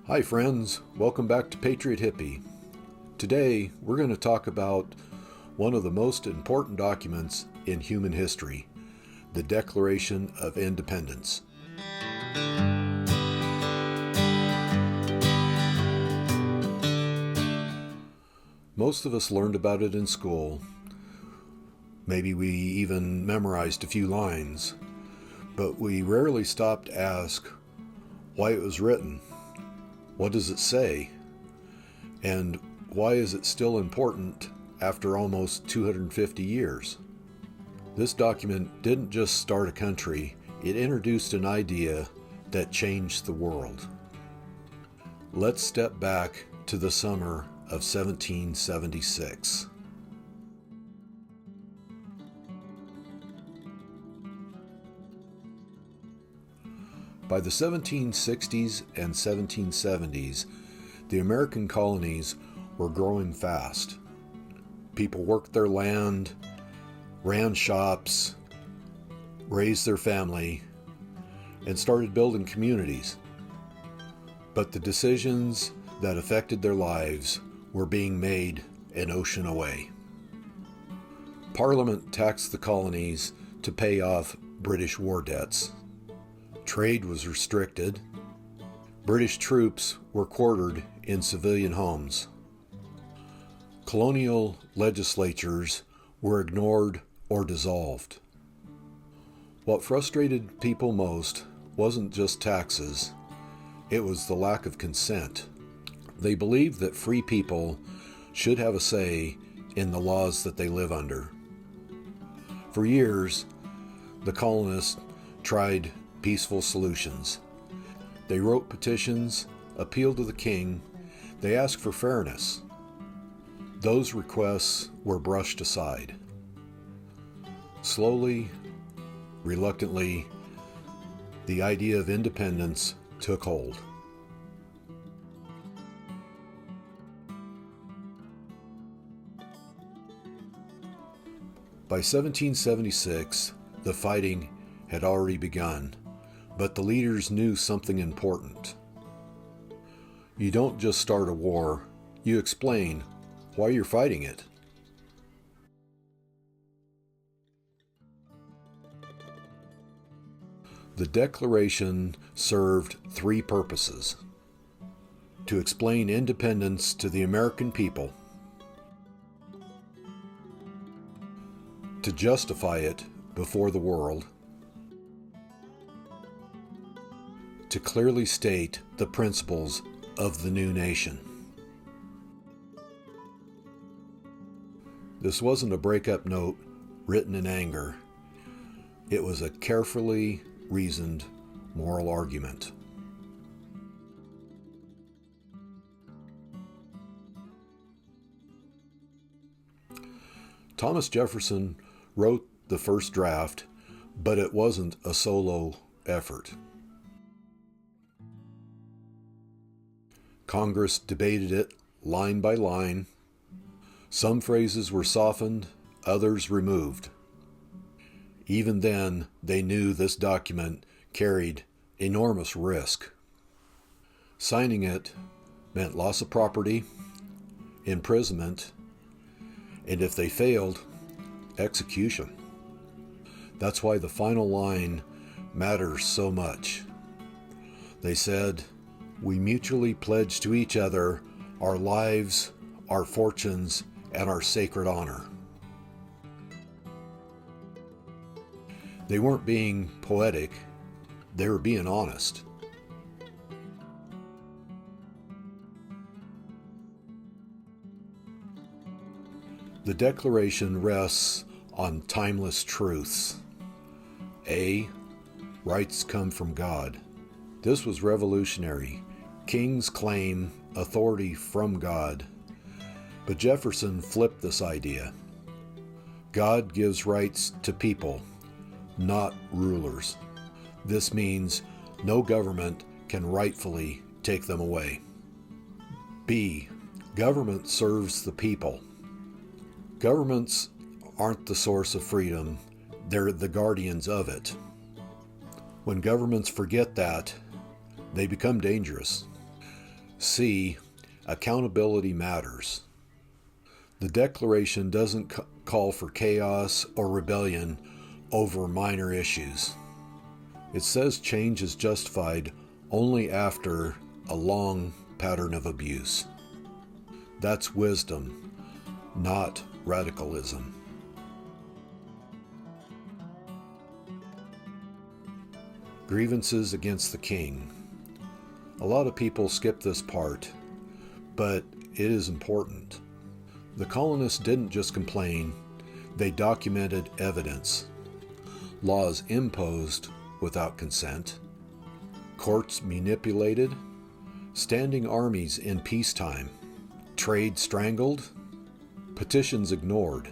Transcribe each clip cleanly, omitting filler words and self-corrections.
Hi friends, welcome back to Patriot Hippie. Today we're going to talk about one of the most important documents in human history, the Declaration of Independence. Most of us learned about it in school. Maybe we even memorized a few lines, but we rarely stopped to ask why it was written. What does it say? And why is it still important after almost 250 years? This document didn't just start a country, it introduced an idea that changed the world. Let's step back to the summer of 1776. By the 1760s and 1770s, the American colonies were growing fast. People worked their land, ran shops, raised their family, and started building communities. But the decisions that affected their lives were being made an ocean away. Parliament taxed the colonies to pay off British war debts. Trade was restricted. British troops were quartered in civilian homes. Colonial legislatures were ignored or dissolved. What frustrated people most wasn't just taxes, it was the lack of consent. They believed that free people should have a say in the laws that they live under. For years, the colonists tried peaceful solutions. They wrote petitions, appealed to the king, they asked for fairness. Those requests were brushed aside. Slowly, reluctantly, the idea of independence took hold. By 1776, the fighting had already begun. But the leaders knew something important. You don't just start a war, you explain why you're fighting it. The Declaration served three purposes: to explain independence to the American people, to justify it before the world, to clearly state the principles of the new nation. This wasn't a breakup note written in anger. It was a carefully reasoned moral argument. Thomas Jefferson wrote the first draft, but it wasn't a solo effort. Congress debated it line by line. Some phrases were softened, others removed. Even then, they knew this document carried enormous risk. Signing it meant loss of property, imprisonment, and if they failed, execution. That's why the final line matters so much. They said, "We mutually pledge to each other our lives, our fortunes, and our sacred honor." They weren't being poetic, they were being honest. The Declaration rests on timeless truths. A. Rights come from God. This was revolutionary. Kings claim authority from God, but Jefferson flipped this idea. God gives rights to people, not rulers. This means no government can rightfully take them away. B. Government serves the people. Governments aren't the source of freedom, they're the guardians of it. When governments forget that, they become dangerous. C. Accountability matters. The Declaration doesn't call for chaos or rebellion over minor issues. It says change is justified only after a long pattern of abuse. That's wisdom, not radicalism. Grievances against the king. A lot of people skip this part, but it is important. The colonists didn't just complain, they documented evidence. Laws imposed without consent, courts manipulated, standing armies in peacetime, trade strangled, petitions ignored.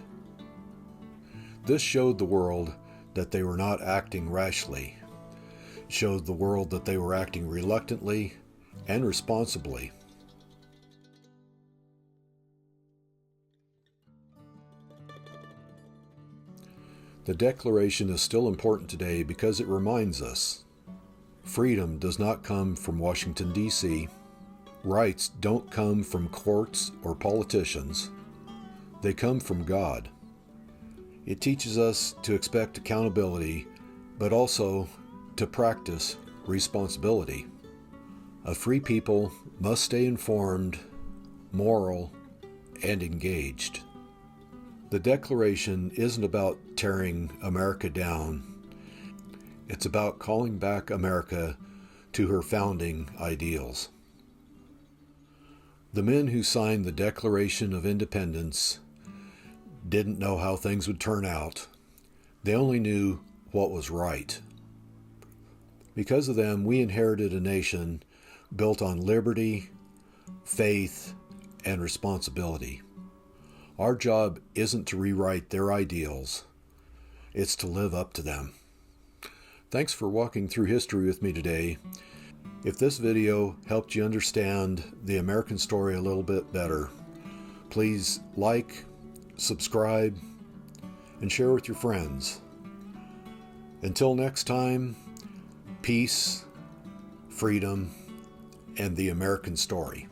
This showed the world that they were not acting rashly, showed the world that they were acting reluctantly and responsibly. The Declaration is still important today because it reminds us freedom does not come from Washington, D.C. Rights don't come from courts or politicians. They come from God. It teaches us to expect accountability, but also to practice responsibility. A free people must stay informed, moral, and engaged. The Declaration isn't about tearing America down. It's about calling back America to her founding ideals. The men who signed the Declaration of Independence didn't know how things would turn out. They only knew what was right. Because of them, we inherited a nation built on liberty, faith, and responsibility. Our job isn't to rewrite their ideals, it's to live up to them. Thanks for walking through history with me today. If this video helped you understand the American story a little bit better, please like, subscribe, and share with your friends. Until next time, peace, freedom, and the American story.